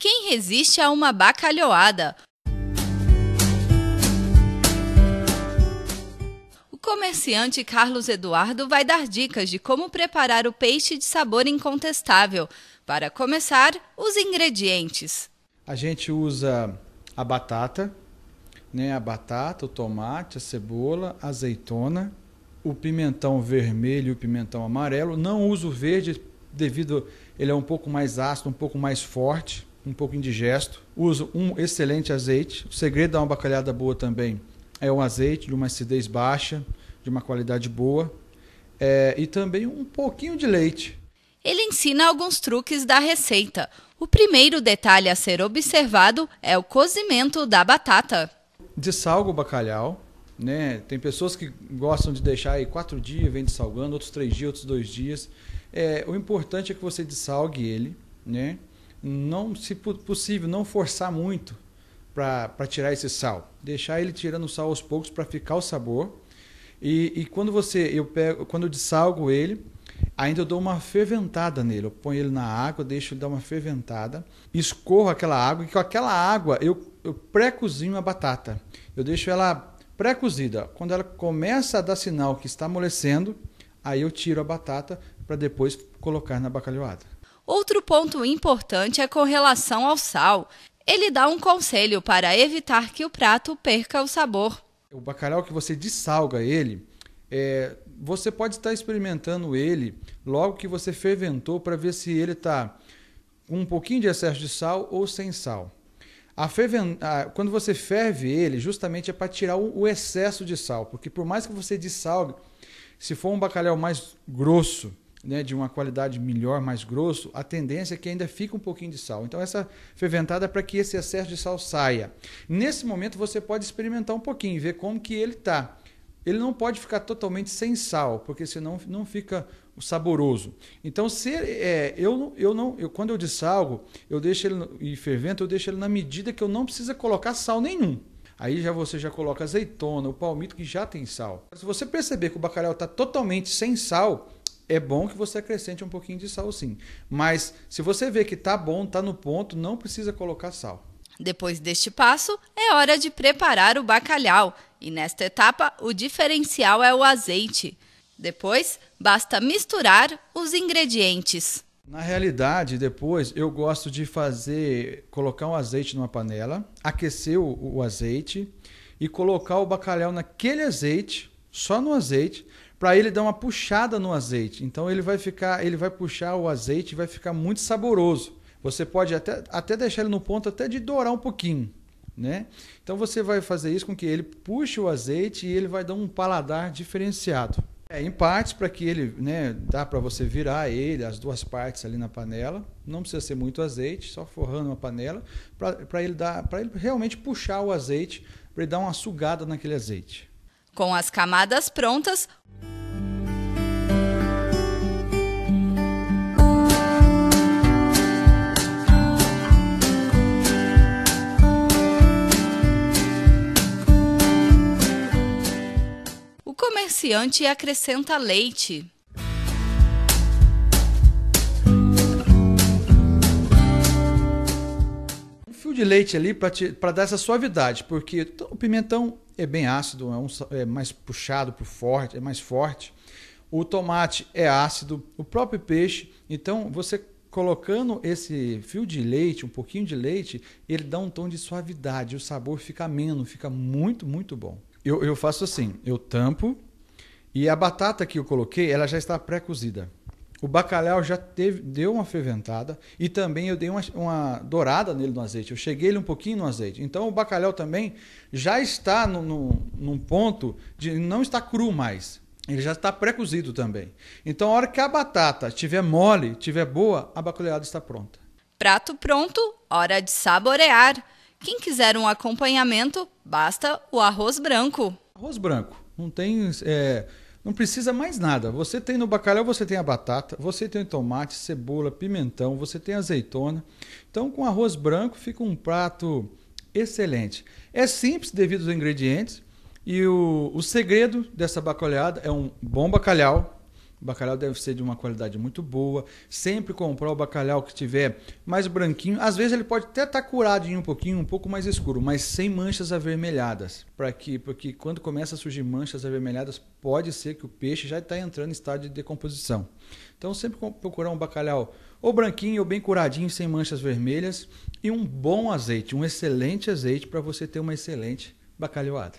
Quem resiste a uma bacalhoada? O comerciante Carlos Eduardo vai dar dicas de como preparar o peixe de sabor incontestável. Para começar, os ingredientes. A gente usa a batata, o tomate, a cebola, a azeitona, o pimentão vermelho e o pimentão amarelo. Não uso o verde devido ele é um pouco mais ácido, um pouco mais forte, um pouco indigesto. Uso um excelente azeite. O segredo de uma bacalhada boa também é um azeite de uma acidez baixa, de uma qualidade boa, e também um pouquinho de leite. Ele ensina alguns truques da receita. O primeiro detalhe a ser observado é o cozimento da batata. Dessalga o bacalhau, Tem pessoas que gostam de deixar aí 4 dias, vem dessalgando, outros 3 dias, outros 2 dias. O importante é que você dessalgue ele, Não, se possível, não forçar muito para tirar esse sal. Deixar ele tirando o sal aos poucos para ficar o sabor. E quando eu dessalgo ele, ainda eu dou uma ferventada nele. Eu ponho ele na água, deixo ele dar uma ferventada, escorro aquela água, e com aquela água eu pré-cozinho a batata. Eu deixo ela pré-cozida. Quando ela começa a dar sinal que está amolecendo, aí eu tiro a batata para depois colocar na bacalhoada. Outro ponto importante é com relação ao sal. Ele dá um conselho para evitar que o prato perca o sabor. O bacalhau que você dessalga ele, você pode estar experimentando ele logo que você ferventou para ver se ele está com um pouquinho de excesso de sal ou sem sal. Quando você ferve ele, justamente é para tirar o excesso de sal, porque por mais que você dessalgue, se for um bacalhau mais grosso, de uma qualidade melhor, mais grosso, a tendência é que ainda fique um pouquinho de sal. Então essa ferventada é para que esse excesso de sal saia. Nesse momento você pode experimentar um pouquinho e ver como que ele está. Ele não pode ficar totalmente sem sal, porque senão não fica saboroso. Então quando eu dessalgo, eu deixo ele e fervento, eu deixo ele na medida que eu não precisa colocar sal nenhum. Aí você já coloca azeitona, o palmito que já tem sal. Se você perceber que o bacalhau está totalmente sem sal, é bom que você acrescente um pouquinho de sal sim. Mas se você vê que está bom, está no ponto, não precisa colocar sal. Depois deste passo, é hora de preparar o bacalhau. E nesta etapa, o diferencial é o azeite. Depois, basta misturar os ingredientes. Na realidade, depois eu gosto de colocar um azeite numa panela, aquecer o azeite e colocar o bacalhau naquele azeite, só no azeite, para ele dar uma puxada no azeite. Então ele vai puxar o azeite e vai ficar muito saboroso. Você pode até deixar ele no ponto até de dourar um pouquinho, Então você vai fazer isso com que ele puxe o azeite e ele vai dar um paladar diferenciado. Em partes para que ele, dá para você virar ele, as duas partes ali na panela. Não precisa ser muito azeite, só forrando uma panela para ele realmente puxar o azeite, para ele dar uma sugada naquele azeite. Com as camadas prontas, o comerciante acrescenta leite. Um fio de leite ali para dar essa suavidade, porque o pimentão é bem ácido, é mais puxado para forte, é mais forte. O tomate é ácido, o próprio peixe. Então, você colocando esse fio de leite, um pouquinho de leite, ele dá um tom de suavidade, o sabor fica ameno, fica muito, muito bom. Eu faço assim, eu tampo e a batata que eu coloquei, ela já está pré-cozida. O bacalhau já deu uma ferventada e também eu dei uma dourada nele no azeite. Eu cheguei ele um pouquinho no azeite. Então o bacalhau também já está num ponto de não estar cru mais. Ele já está pré-cozido também. Então a hora que a batata estiver mole, estiver boa, a bacalhauada está pronta. Prato pronto, hora de saborear. Quem quiser um acompanhamento, basta o arroz branco. Arroz branco, não precisa mais nada. Você tem no bacalhau, você tem a batata, você tem tomate, cebola, pimentão, você tem azeitona. Então com arroz branco fica um prato excelente. É simples devido aos ingredientes e o segredo dessa bacalhauada é um bom bacalhau, O bacalhau deve ser de uma qualidade muito boa. Sempre comprar o bacalhau que tiver mais branquinho. Às vezes ele pode até estar curadinho um pouquinho, um pouco mais escuro, mas sem manchas avermelhadas. Porque quando começa a surgir manchas avermelhadas, pode ser que o peixe já está entrando em estado de decomposição. Então sempre procurar um bacalhau ou branquinho ou bem curadinho, sem manchas vermelhas, e um bom azeite, um excelente azeite para você ter uma excelente bacalhoada.